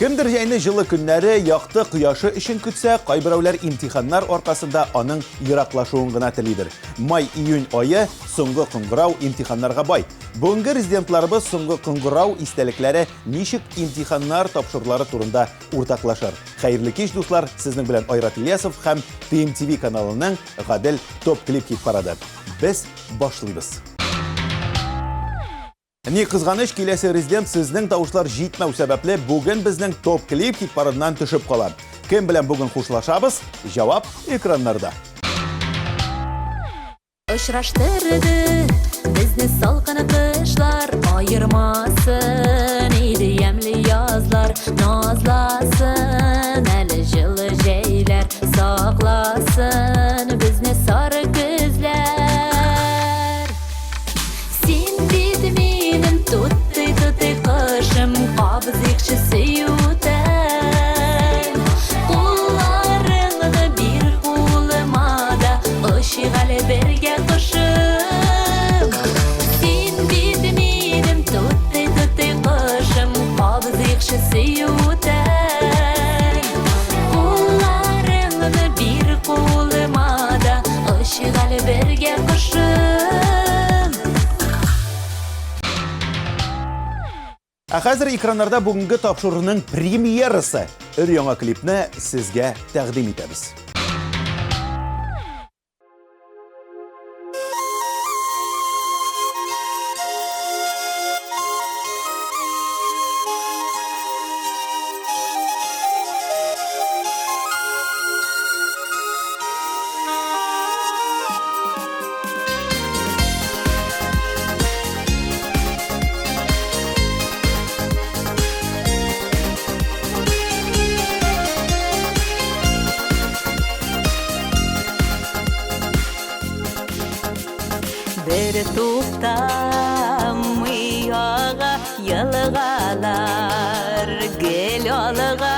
Кемдер яйны жылы көннәре яқты құяшы үшін күтсә, кайберәүләр имтиханнар аркасында аның ераклашуын гына телидер. Май-июнь айы соңгы кыңгырау имтиханнарга бай. Бүгенге резидентларыбыз соңгы кыңгырау истәлекләре ничек имтиханнар тапшырулары турында уртаклашыр. Хәерле кич, дуслар, сезнең белән Айрат Ильясов һәм PMTV каналының Гадел топ-клип хит парады. Без башлыйбыз. Ни кызганыч, киләсе резидент сезнең тавышлар җитмәү сәбәпле бүген безнең топ-клип хит парадынан төшеп кала. Кем белән бүген хушлашабыз? Җавап экраннарда. Очраштырды безне салкын кышлар, айырмасын иде ямлы язлар, назласын әле җылы җәйләр, сакласын безне сары күзләр. Син бит минем тутты кышым, кабызыкчы сөютәм. Кулларыңны бир кулыма да, ышыгалы бергә кышым. Син бит минем тутты кышым, кабызыкчы сөютәм. Кулларыңны бир кулыма да, ышыгалы бергә кышым. Хәзер экраннарда бүгенге тапшыруның премьерасы. Өр-яңа клипне сезгә тәкъдим итәбез. Bir tutamый ага ялыгалар, гел алыга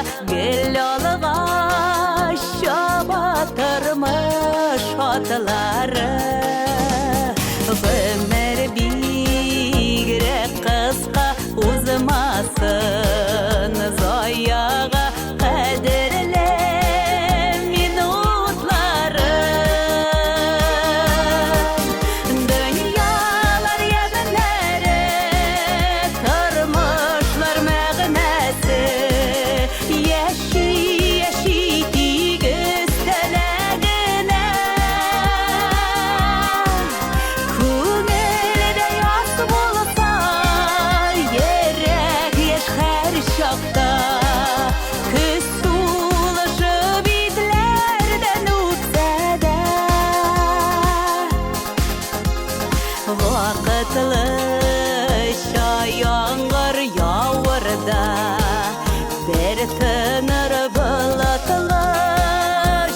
шаба тормыш атлары. Гомер бигрәк кыска узмасын, заяга кадерле Яңгыр яурда, бер тыныр булатлы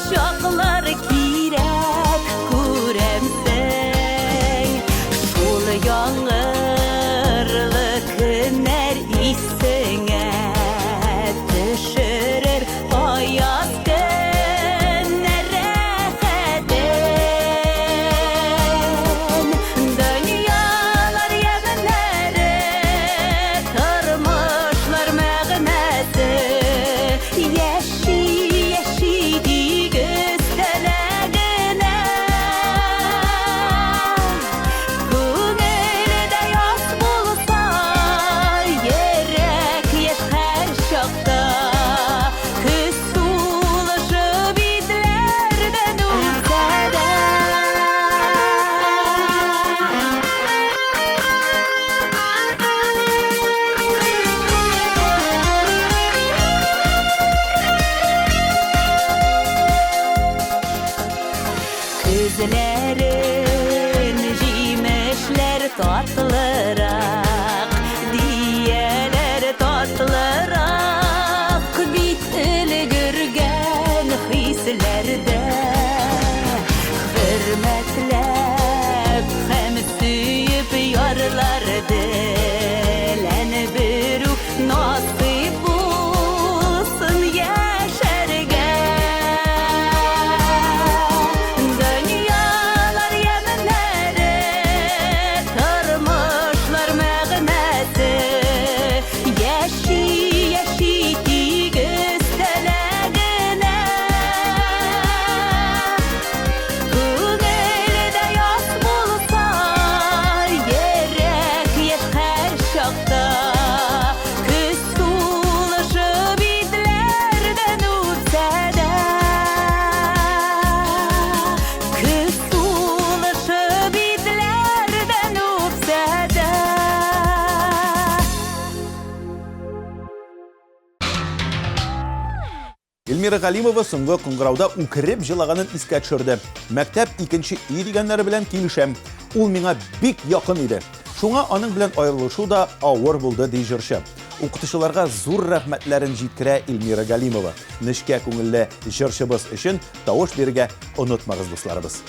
чаклар кирәк күрәмсең. Шул яңгырлы көннәр исеңә төшерер аяз көннәр рәхәтен. Дөньялар ягыннары тормышлар мәгънәсе, яши дигез теләгенә. Күңелдә яз булса, йөрәк яшәр чакта, көз сулышып итләрдән үтсәдә. Күзләрен җимешләр татлырак, дияләр татлырак, бит өлгергән хисләрдә. Хөрмәтләп һәм сөеп ярларды, ләне берү насыйп булсын яшәргә. Дөньялар ямьләре тормыш Эльмира Галимова соңгы кыңгырауда үкереп җылаганын искә төшерде. Мәктәп 2нче И дигәннәре белән килешәм. Ул миңа бик якын иде. Шуңа аның белән аерылышу да авыр булды ди җырчы. Укытучыларга зур рәхмәтләрен җиткерә Эльмира Галимова. Нечкә күңелле җырчыбыз өчен тавыш бирергә онытмагыз, дусларыбыз.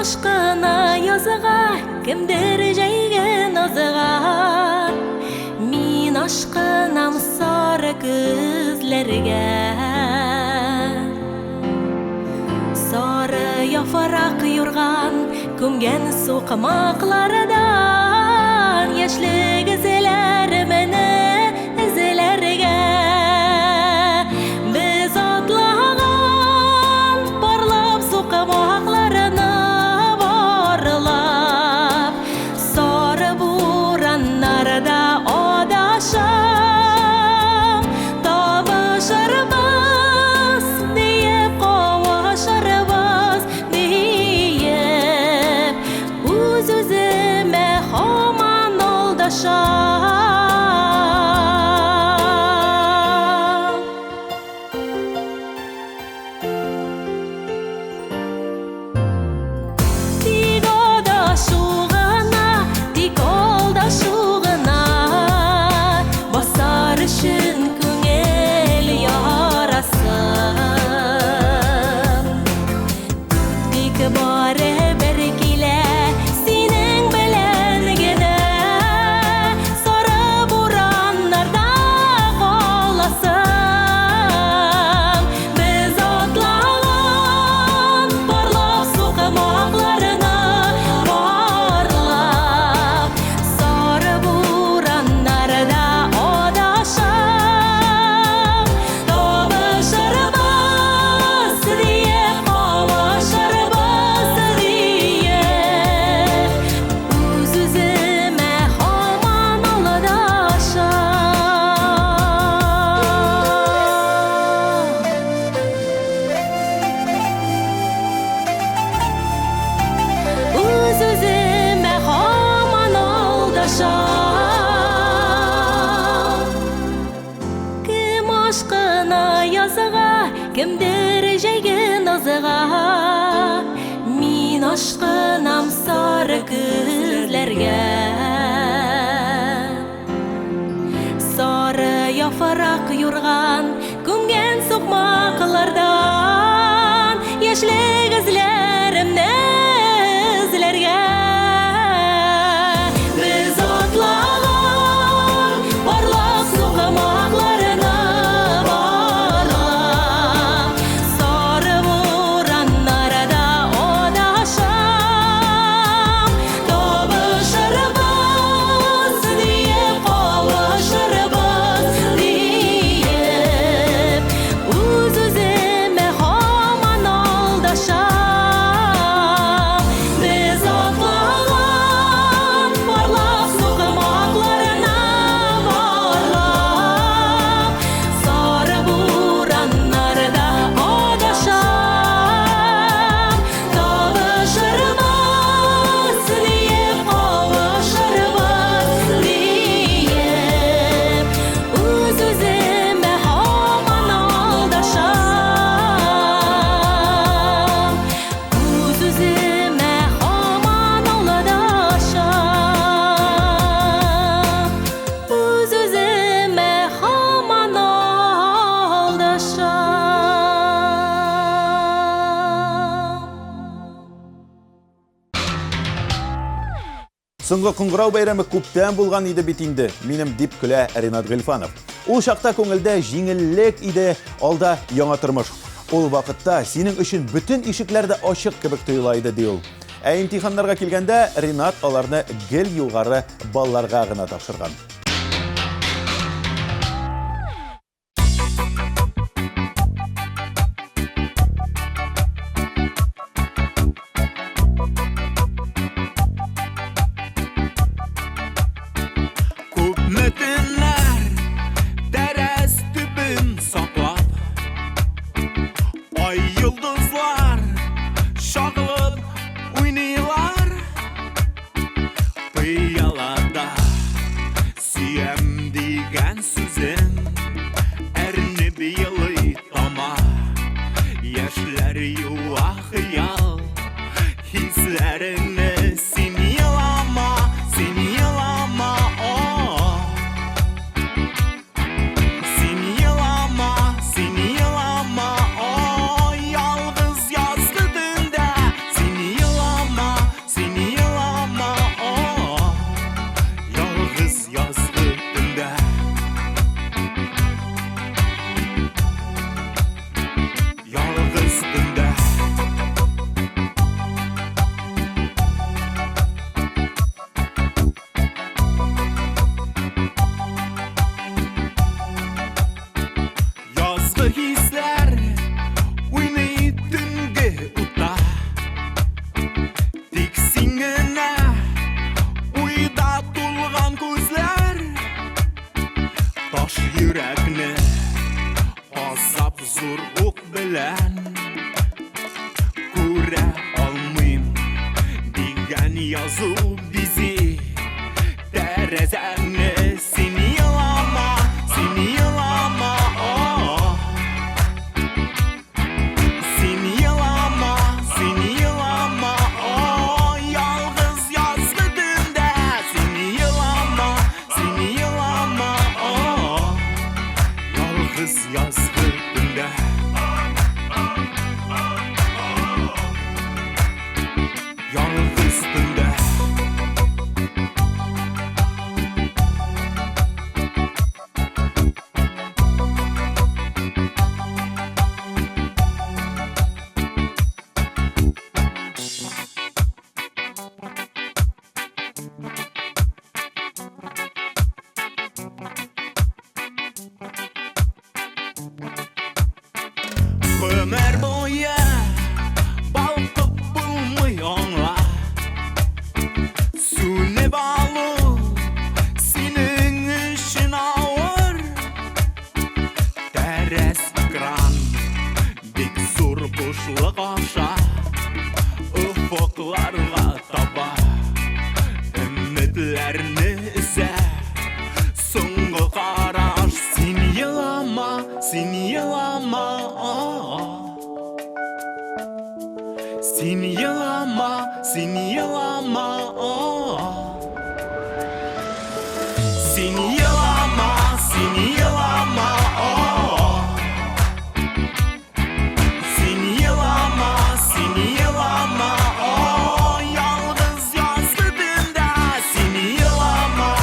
Aşkına yazığa, kimdir jeygen azığa. Min aşkınam sarı gözlerge. Sarı yafarak yurgan, kumgen soğumaklardan. Yaşlı güzeller meni izlerge. Biz atlağan, parlap soğumaklarına. Kimdir jeygen azığa. Min aşkınam sarı gözlerge. Sarı yafarak yurgan, kumgen sokmaklardan. Yaşlı gözlerimne izlerge. Biz atlağan, parlak soğumaklarına. Соңгы кыңгырау бәйрәме күптән булган иде бит инде. Минем дип көлә Ринат Гыйльфанов. Ул чакта күңелдә җиңеллек иде, алда яңа тормыш. Ул вакытта синең өчен бөтен ишекләр дә ачык кебек тоела иде ди ул. Имтиханнарга килгәндә Ринат аларны гел югары балларга гына тапшырган. Yıldızlar şağılıp oynayırlar Pıyalada Süyem diyen sözün Erni bir yılı tama Yaşlar yuva hıyal Hislerini seni yalama oh. Seni yalama oh. Yalnız yazgıdında Seni yalama oh. Yalnız yazgıdında Yalnızgında Yazgı hisler Oynayıp dünge uta Tiksinine Uyda tulgan gözler Taş yürekni Azap zorluk bilen Göre almayım Diyen yazı bizi Terezeni seni yalama oh. Seni yalama oh. Yalnız yazgıdında Seni yalama oh. Yalnız yazgıdında Yalnızgında Ömer boyu balkıp bulmuyorlar Su ne bağlı senin işin ağır Teres kran dik zor boşluk aşağı Ufuklarla taba Ümitlerini ize Soğuk karaş Seni yalama oh. Seni yalama oh. Seni yalama oh. Seni yalama oh. Yalnız yazgıdında Seni yalama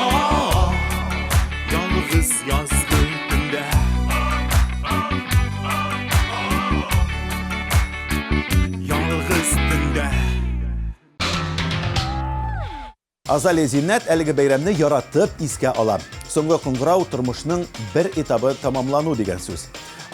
oh. Yalnız yazgıdında Yalnızgında Azaliya Зиннәт әлеге бәйрәмне яратып искә ала. Соңгы кыңгырау тормышның бер этабы тамамлану дигән сүз.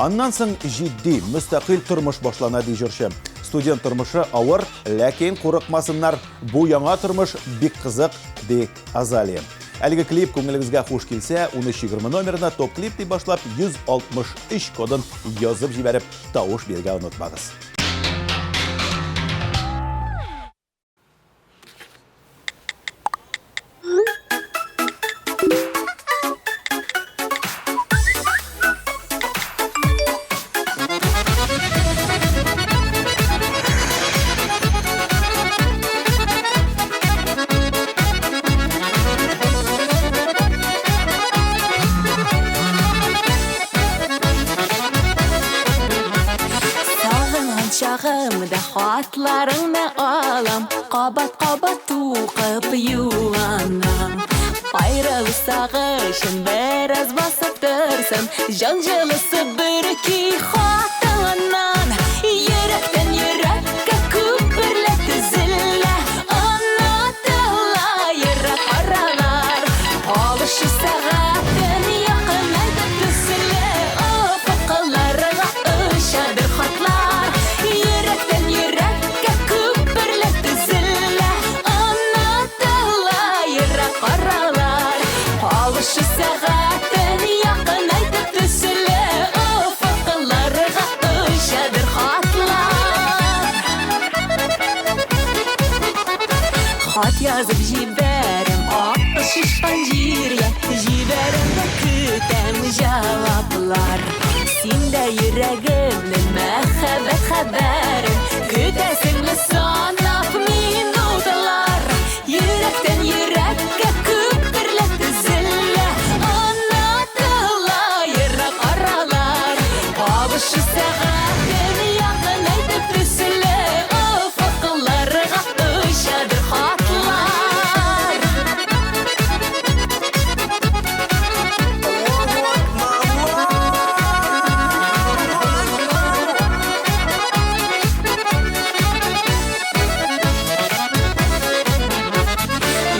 Аннан соң җитди, мөстәкыйль тормыш башлана ди җырчы. Студент тормышы авыр, ләкин курыкмасыннар, бу яңа тормыш бик кызык ди Азалия. Әлеге клип күңелегезгә хуш килсә, 1320 номерына топ клип дип башлап 163 кодын язып җибәреп тавыш бирергә онытмагыз. Çağımda hatlarını alam Qabat tuqıb yuvanam Ayrılıq sağışın biraz basıb dırsın Janjılısı bir-iki xatından Yürekten yürekə küpürləti zillə Anladıla yürək aralar Alışı sağatın yaxınaydı tüsülə Ufaqlarına ışadır xatlar Yürekten yürekə küpürləti zillə Anladıla yürək aralar Alışı sağatın yaxınaydı tüsülə Ufaqlarına yazıp jiberim Aklı şişpan jirge Jiberim de kütem cevaplar Sinde yüreğimnin mehabbet haberim Kütesin mi sanap minutlar Yürekten yürekke küpürletti zille Anlatıla yırak aralar Kavuşu seğetin yakın aydıp üsüle Ufuklarga ışadır hatlar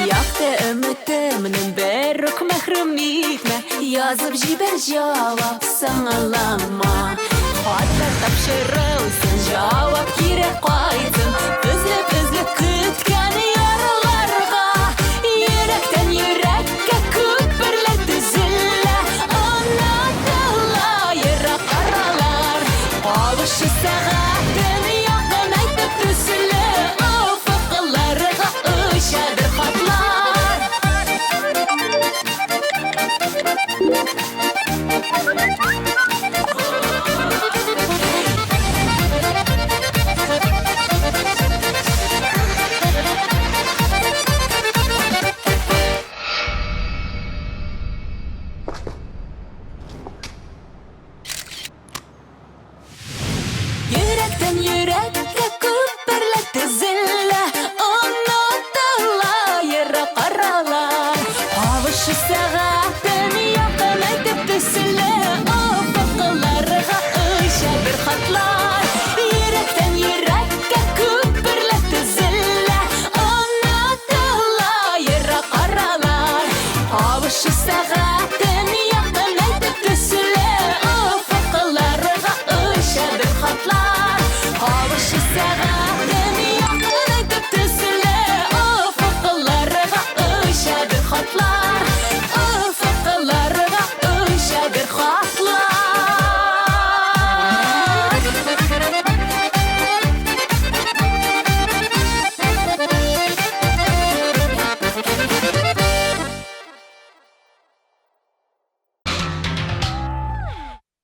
Yaktı ümitiminin beruk mehrim etme Yazıp jiber cevap sağlama Hatta tapşırılsın cevap gerek koydun Üzlüp üzlüp kütken yaralarga Yürekten yürekke küpürletti zille Anlatıla yırak aralar Kavuşu seğetin yakın aytıp üsüle Ufuklarga ışadır hatlar Yürekten yürekke küpürletti zille Anlatıla yırak aralar Kavuşu seğetin yakın aytıp üsüle Ufuklarga ışadır hatlar Yürekten yürekke küpürletti zille Anlatıla yırak aralar Kavuşu seğetin yakın aytıp üsüle Ufuklarga ışadır hatlar Kavuşu seğetin yakın aytıp üsüle Ufuklarga ışadır hatlar Ufuklarga ışadır hatlar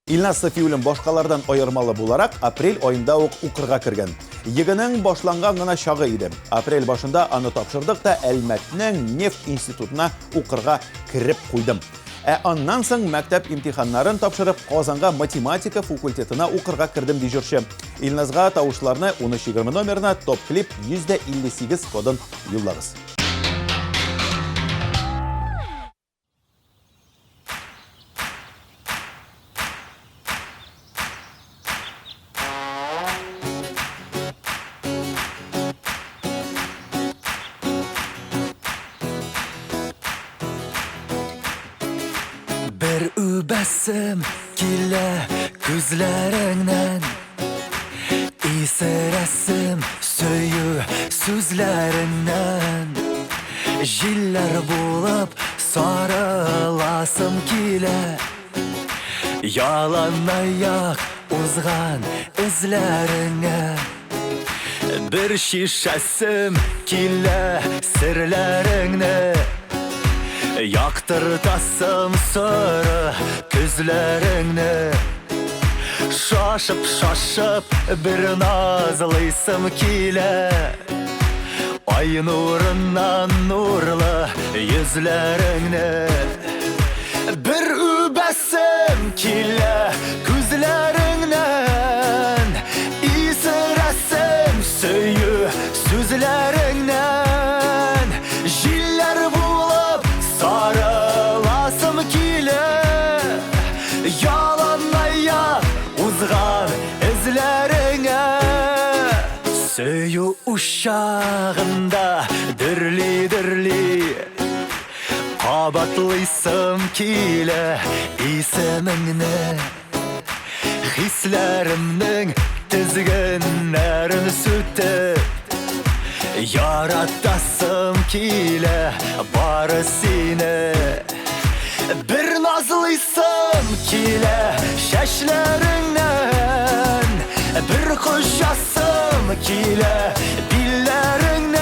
Илназ Сафиуллин башкалардан айырмалы буларак апрель айында ук укырга кергән. Егенең башланган гына чагы иде. Апрель башында аны тапшырдык та Әлмәтнең нефть институтына укырга кирип куйдым. Аннан соң мәктәп имтиханнарын тапшырып, Казанга математика факультетына укырга кирдем ди җырчы. Илназга тавышларны 1320 номерына топ-клип 158 кодын юллагыз. Bir übesim kile gözlerinden İsiresim söyü sözlerinden Jiller bulup sarılasım kile Yalan ayak uzgan izlerine Bir şişesim kile sirlerine Yaktırtasım sarı gözlerini Şaşıp şaşıp bir nazlıysım kile Ay nurundan nurlu yüzlerini Bir übesim kile gözlerinden İsiresim söyü sözlerinden Jiller bulup sarılasım kile Yalan ayak uzgan izlerine Söyü uşağında dirli dirli Kabatlıysım kile isimini Hislerimnin tizginlerini sütüp Yaratasım kile barısını Bir nazlıysım kile şeşlerinden Bir kuşasım kile dillerinden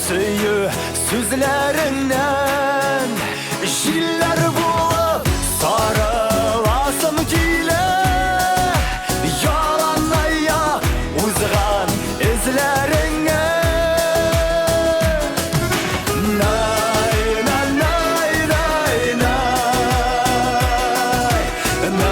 сөйі сөзлеріңнен жиллер болып сарыласым келе ялан ая узған ізлеріңе най най най най най най най най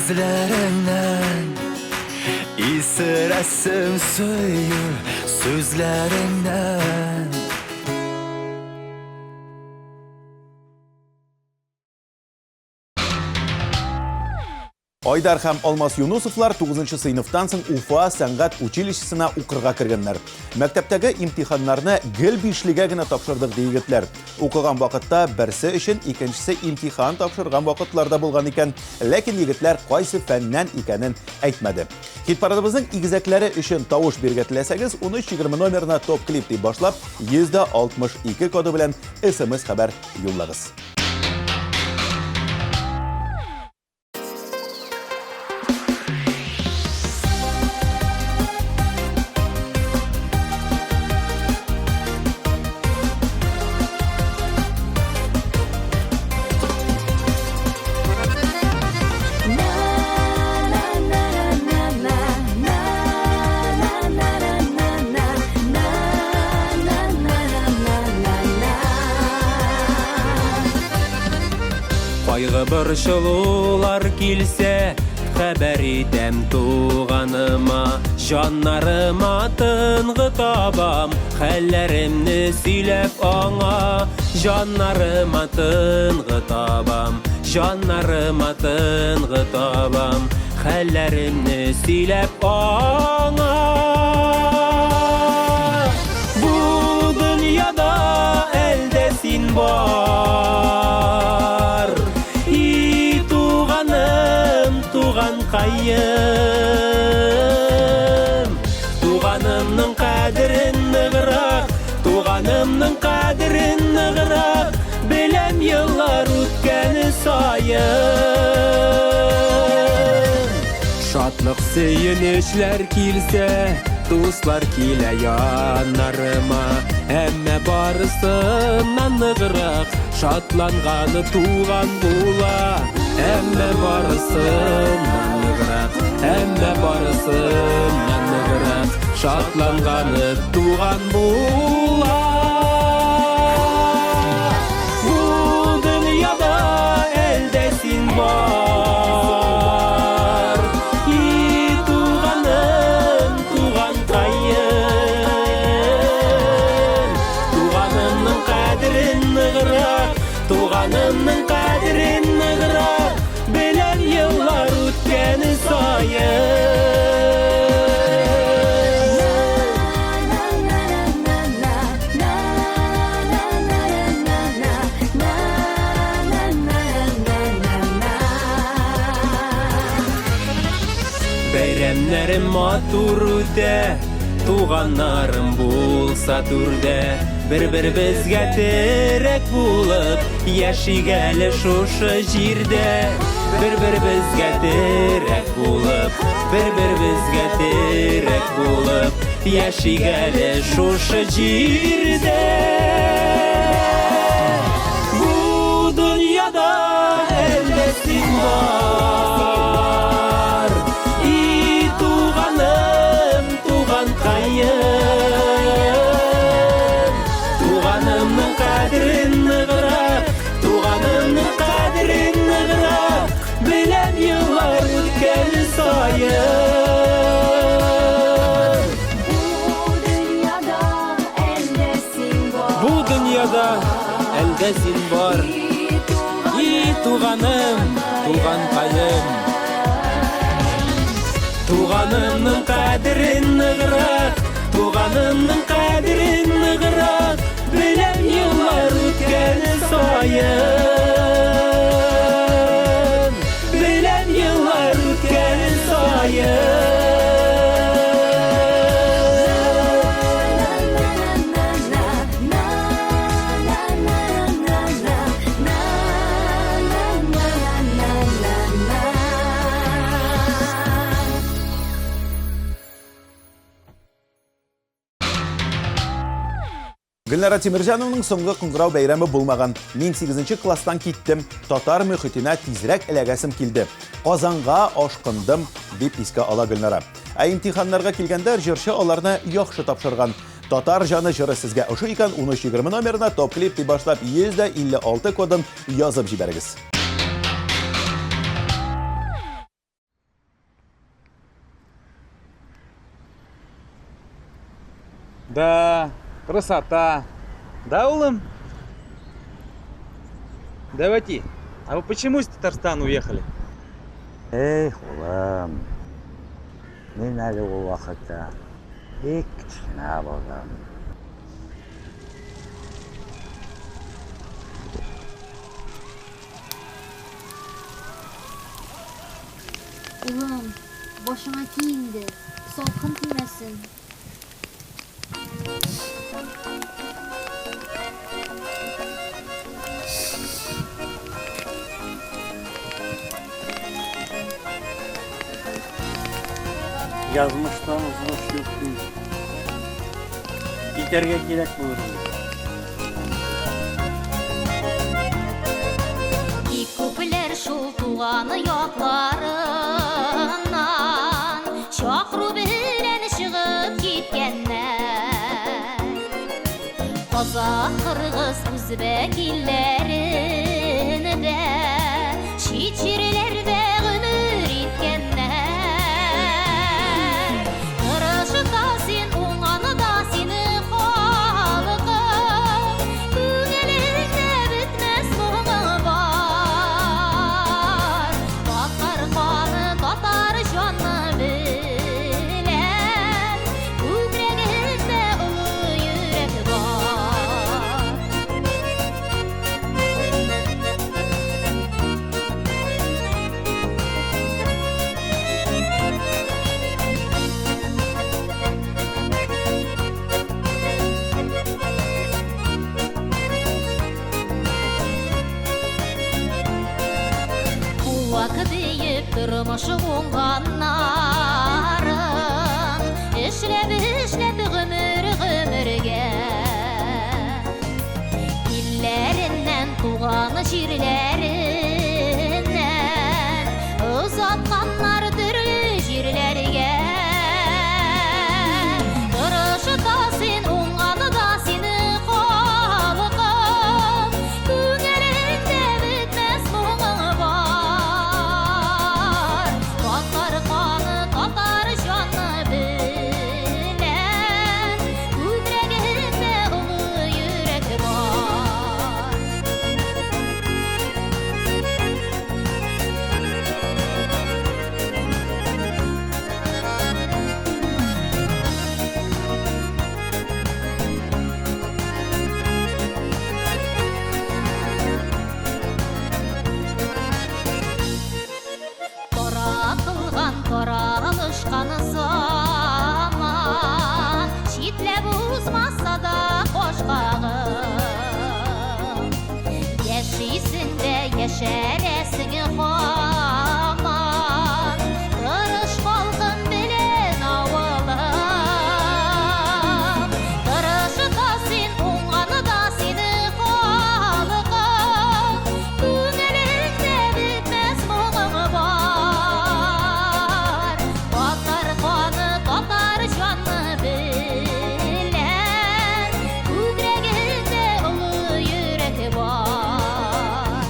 Gözlerinden İsresim söyü sözlerinden Айдар һәм Алмас Юнусовлар 9-нчы сыйныфтан соң Уфа сәнгать училищесына укырга кергәннәр. Мәктәптәге имтиханнарны гел бишлегә генә тапшырдык ди Укыган вакытта берсе өчен икенчесе имтихан тапшырган вакытларда булган икән, ләкин егетләр кайсы фәннән икәнен әйтмәде. Хит-парадыбызның игезәкләре өчен тавыш биргә теләсәгез, 1320 номерына топ-клип дип башлап, 162 коды белән SMS хәбәр юллагыз. Кайгы борчылулар килсә, хәбәр итәм туганыма, җаннарыма тынгы табам, хәлләремне сөйләп аңа, җаннарыма тынгы табам, җаннарыма тынгы табам, хәлләремне сөйләп аңа. Бу дөньяда әлдә син бар, туган кайым, туганымның кадерен ныграк, туганымның кадерен ныграк, беләм еллар үткәне саен. Шатлык сөенечләр килсә, дуслар килә яннарыма, әмма барысыннан ныграк, шатланганы туган була. Әмма барысыннан ныграк, әмма барысыннан ныграк, шатланганы туган була. Бу дөньяда әлдә син бар, и туганым, туган кайым, туганымның кадерен ныграк, туганымның кадерен ныграк, белән еллар үткәне Бәйрәмнәрем матур үтә, туганнарым булса түрдә, бер-беребезгә терәк булып, яшик әле шушы җирдә. Бер-беребезгә терәк булып, бер-беребезгә терәк булып, яшик әле шушы җирдә. Бу дөньяда әллә син бар, и туганым, туган кайым, туганымның кадерен ныграк, туганымның кадерен ныграк, беләм еллар үткәне саен. Бу дөньяда әлдә син бар, и туганым, туган кайым, туганымның кадерен ныграк, туганымның кадерен ныграк, беләм еллар үткәне саен, беләм еллар үткәне саен. Гүлнара Тимиржановның соңғы қыңғырау бәйрәме булмаган. Мин 8-нче класстан киттем, татар мөхитенә тизрәк эләгәсем килде. Казанга ашкындым, дип искә ала Гүлнара. Ә имтиханнарга килгәндә җырчы аларны яхшы тапшырган. Татар жаны җыры сезгә ошый икән 1320 номерына топ-клип дип башлап 156 кодын язып җибәрегез. Да, красота. Да, Улым? Давайте. А вы почему из Татарстана уехали? Эх, улым, мен әлі ол уақытта кішкене болдым. Улым, başına kiyindi. Salkın tüymesin. Yazmıştan uzmuş yok değil. Giderge gerek bulurum. Köpüler şul tuğanı yoqlarından Şaqru bilen шығып кеткенler Qazaq, Qırğız, Üzbek illerinde Şit yerlerde ömür etkenler Qırışı da sen, oğanı da seni xalqım Köngülünde bitmez muğu var Tatar qanı, tatar canı bilen Kökreginde ulu yürek var Vakit deyip durmuşu onganların İşlep gümürge İllerinden tuğanı şirlerinden Uzatkanlar türlü şirlerge Durışı da sen, onganı da seni xalqım Köngülünde bitmez muğu var Tatar qanı, tatar canı bilen Kökreginde ulu yürek var Таратылған, таралышқан zaman Шитлеп узмаса да қошқағым Яшейсің бе, яшәрәсің хаман Тырыш халқым білен ауылым Тырышы да сен, оңғаны да сені халқым Көңіліңде бітмес мұңы бар Татар қаны, татар жаны білен Көкірегінде ұлы жүрек бар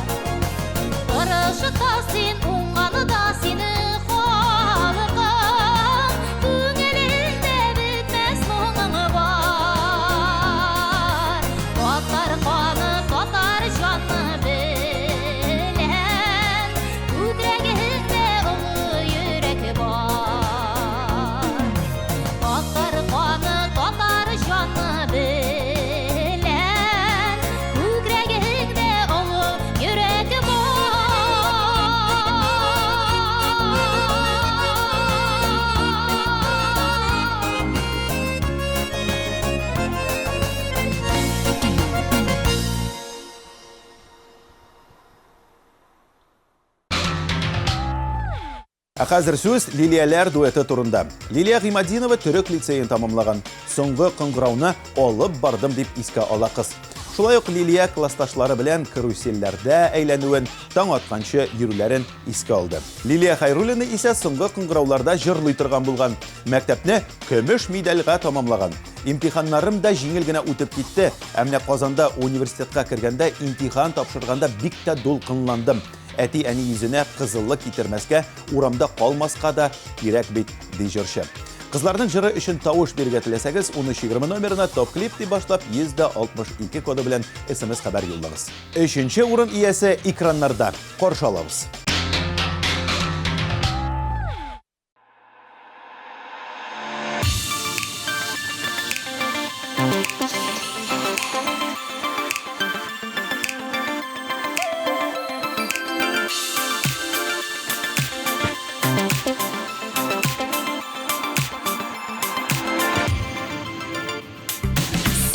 Хәзер сүз Лилияләр дуэты турында. Лилия Гыймадинова төрек лицейын тамамлаган. Соңгы кыңгырауны алып бардым дип искә ала кыз. Шулай ук Лилия классташлары белән каруселләрдә әйләнүен, таң атканчы йөрүләрен искә алды. Лилия Хайруллина исә соңгы кыңгырауларда җырлый торган булган. Мәктәпне көмеш медальгә тамамлаган. Имтиханнарым да җиңел генә үтеп китте. Әмма Казанда университетка кергәндә имтихан тапшырганда бик тә дулкынландым. Әти-әни йөзенә кызыллык китермәскә, урамда калмаска да кирәк бит, ди җырчы. Кызларның җыры өчен тавыш бирергә теләсәгез, 1320 номерына топ клип дип башлап 162 коды белән SMS хәбәр юллагыз. 3нче урын иясе экраннарда. Каршы алабыз.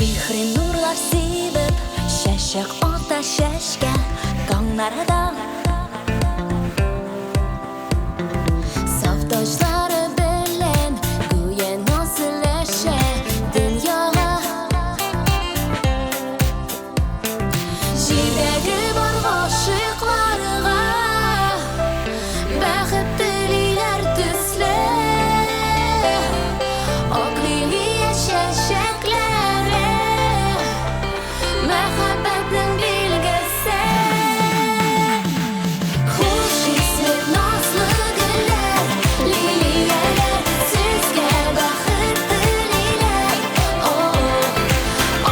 Сихри нурлар сибеп, шәшек ата шәшкә каңнарда. Сафташлары белән гүя насыләшә дөньяга. Җирдәге бар гашыйкларга бәхет телиләр төсле. Ак лилия чәчәкләре мәхәббәтнең билгесе. Хуш исле назлы гөлләр, лилияләр сезгә бәхет телиләр.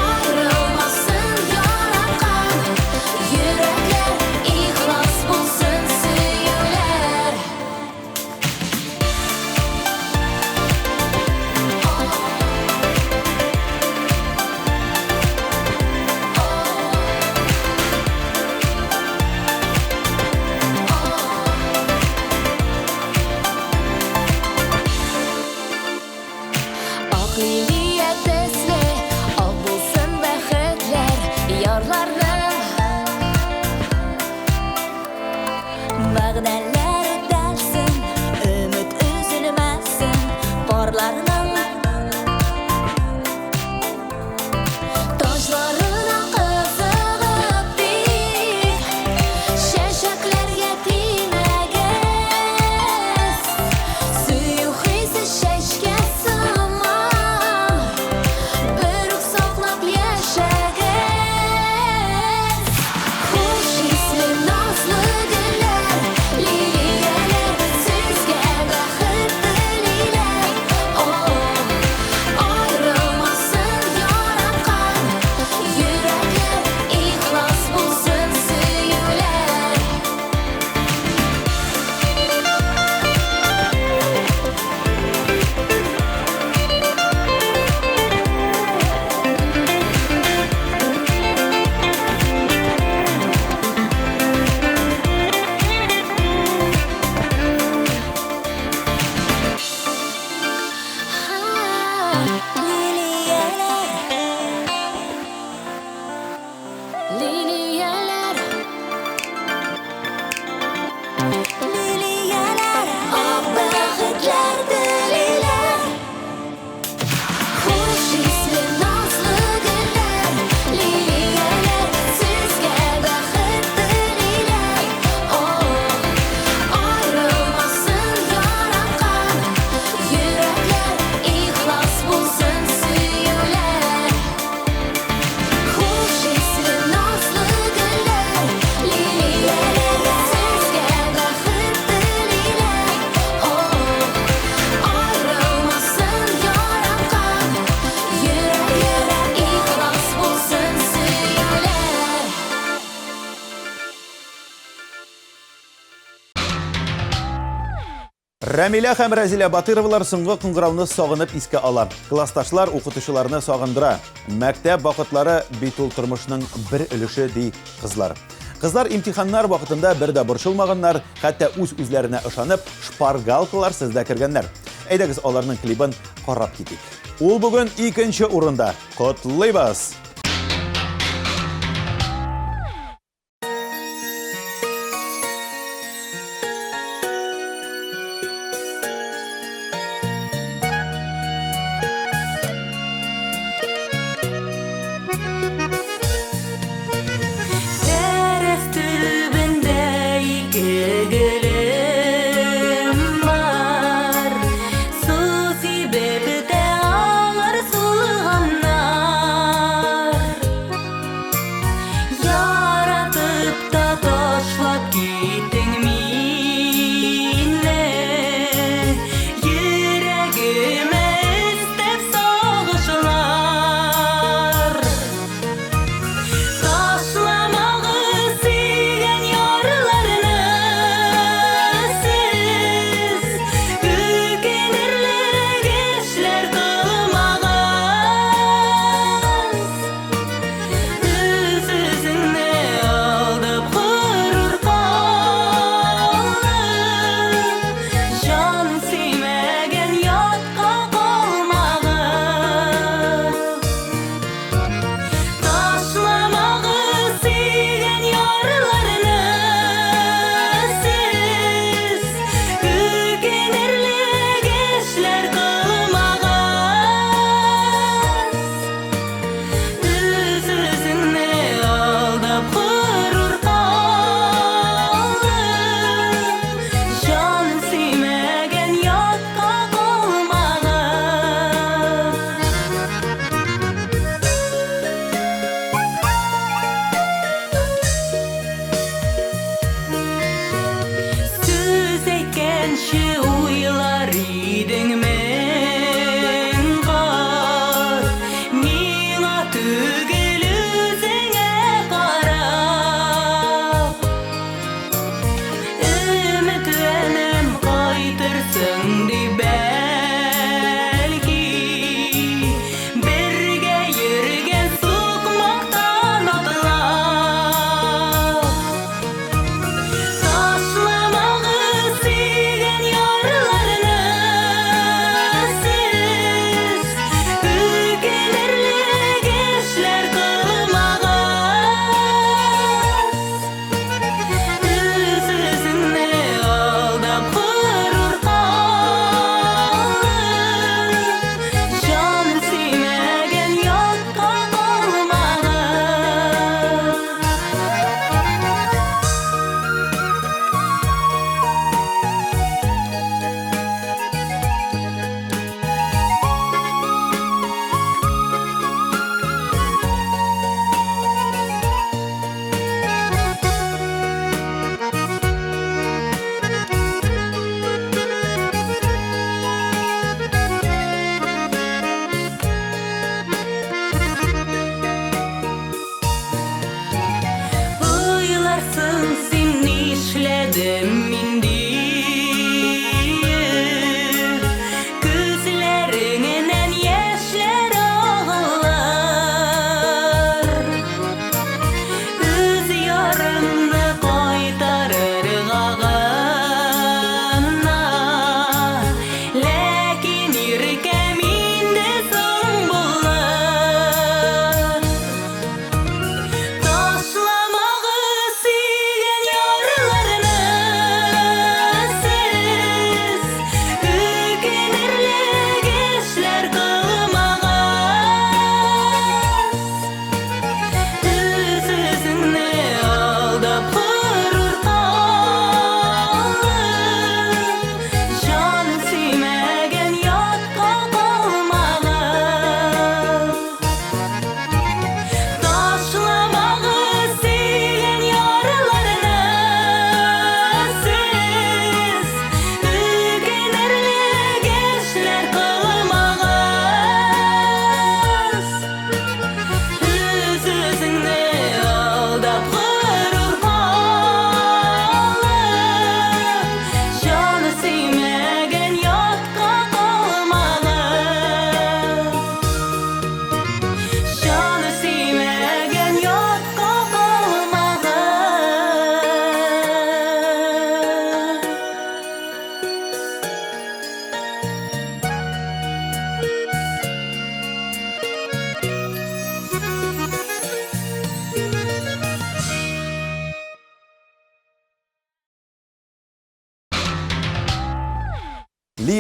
Аерылмасын яраткан йөрәкләр, ихлас булсын сөюләр. Ак лилия төсле, ак булсын бәхетләр ярларның. Вәгъдәләр үтәлсен, өмет өзелмәсен парларның. Таҗларына кызыгып бик, чәчәкләргә тимәгез. Сөю хисе чәчкә сыман, бер үк саклап яшәгез. Хуш исле назлы гөлләр, лилияләр сезгә бәхет телиләр. Аерылмасын яраткан йөрәкләр, ихлас булсын сөюләр. Liliyalar, liliyalar, ак бәхетләр телиләр. Хуш исле назлы гөлләр, лилияләр сезгә бәхет телиләр. Аерылмасын яраткан йөрәкләр, ихлас булсын сөюләр. Хуш исле назлы гөлләр, лилияләр сезгә бәхет телиләр. Аерылмасын яраткан йөрәкләр, ихлас булсын сөюләр. Рәмилә һәм Рәзилә Батыровалар соңгы кыңгырауны сагынып искә ала. Классташлар укытучыларны сагындыра. Мәктәп вакытлары бит ул тормышның бер өлеше ди кызлар. Кызлар имтиханнар вакытында бер дә борчылмаганнар, хәтта үз-үзләренә ышанып, шпаргалкалар сездә кергәннәр. Әйдәгез аларның клибын карап китик. Ул бүген 2нче урында. Котлыйбыз!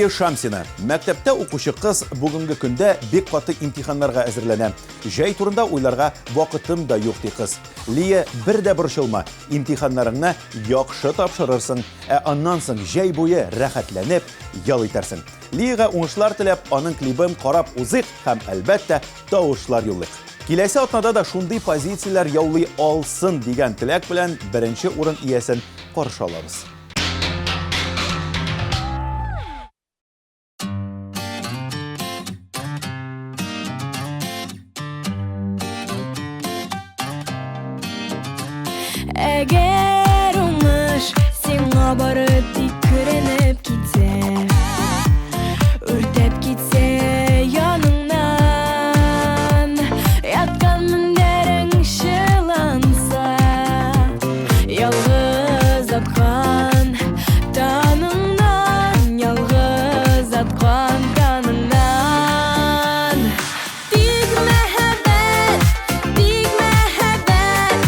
Лия Шамсина, мәктәптә укучы кыз бүгенге көндә бик каты имтиханнарга әзерләнә. Җәй турында уйларга вакытым да юк ди кыз. Лия, бер дә борчылма, имтиханнарыңны яхшы тапшырырсың, аннан соң җәй буе рәхәтләнеп ял итәрсең. Лияга уңышлар теләп, аның клибын карап узыйк һәм әлбәттә тавышлар юллыйк. Киләсе атнада да шундый позицияләр яулый алсын дигән теләк белән беренче урын иясен каршы алабыз. Әгәр уңыш сиңа барып тикренеп китсә, үртәп китсә яныңнан, яткан мендәрең шыланса, ялгыз аткан таныңнан, ялгыз аткан таныңнан. Тик мәхәббәт, тик мәхәббәт,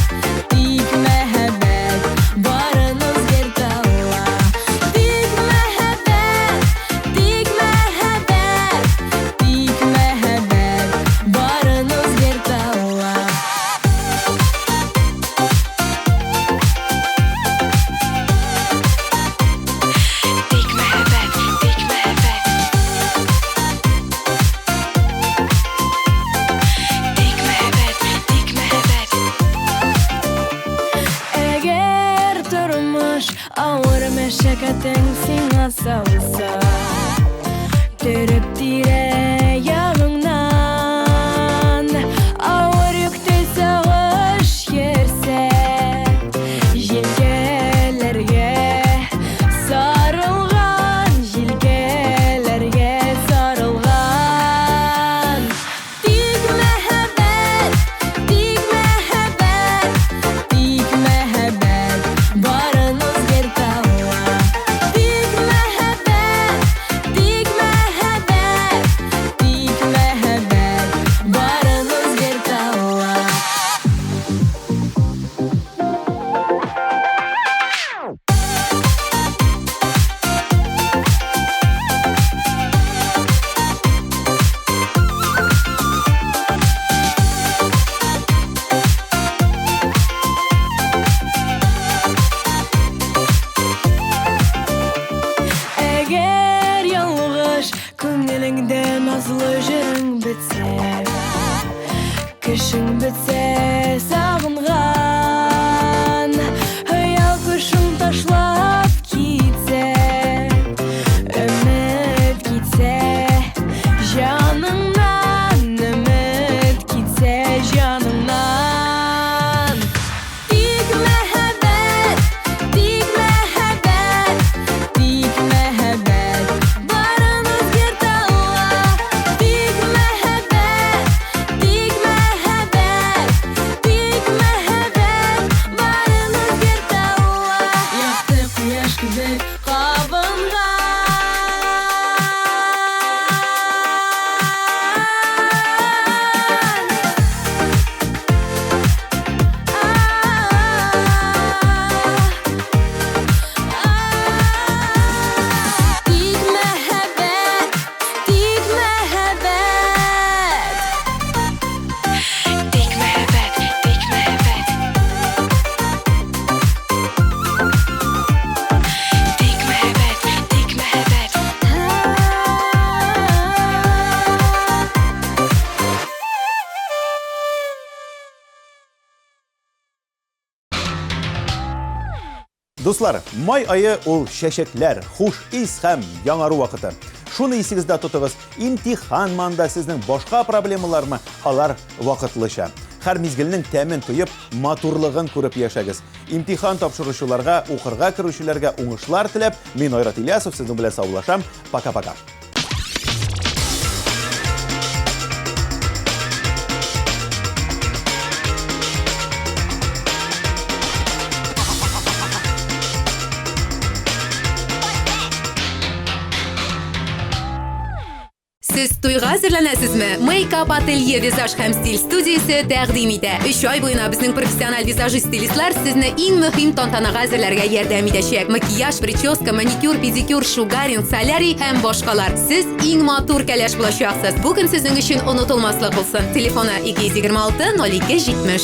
тик мәхәббәт, барын үзгәртә ала. Тик мәхәббәт, тик мәхәббәт, тик мәхәббәт, барын үзгәртә ала. Тик мәхәббәт, тик мәхәббәт, тик мәхәббәт, тик мәхәббәт. Әгәр тормыш авыр мәшәкатең сиңа салса, төреп тирә-ягыңнан, авыр йөктә сагыш йөрсә, җилкәләргә сарылган, җилкәләргә сарылган. Тик мәхәббәт, тик мәхәббәт, тик мәхәббәт, барын үзгәртә ала. Тик мәхәббәт, тик мәхәббәт, тик мәхәббәт, барын үзгәртә ала. Әгәр ялгыш күңелеңдә назлы җырың бетсә, кешең бетсә сагынган, хыял кушың ташлап китсә, өмет китсә җаныңнан, өмет китсә җаныңнан. Тик мәхәббәт, тик мәхәббәт, тик мәхәббәт, барын үзгәртә ала. Тик мәхәббәт, тик мәхәббәт, тик мәхәббәт, барын үзгәртә ала. Якты кояш кебек Тик мәхәббәт, тик мәхәббәт, тик мәхәббәт, тик мәхәббәт, тик мәхәббәт, тик мәхәббәт. Дуслар, май айы ул чәчәкләр, хуш ис һәм яңару вакыты. Шуны исегездә тотыгыз, имтихан манда сезнең башка проблемалармы, алар вакытлыча. Һәр мизгелнең тәмен тоеп, матурлыгын күреп яшәгез. Имтихан тапшыручыларга, укырга керүчеләргә уңышлар теләп, мин Айрат Ильясов сезнең белән саулашам. Пока-пока. Siz to'yga hazırlanasizmi? Make-up Atelier Vizaj ham stil studiyasi taqdim etadi. 3 oy bo'yina bizning professional vizajist stilistlar sizni eng muhim tantanaga hazırlarga yordam etishadi. Makiyaj, prическа, manikyur, pedikyur, shugaring, solyariy ham boshqalar. Siz eng motor kalash bo'lasiz. Bu kun sizning uchun unutilmaslik bo'lsin. Telefoni 226 02 70.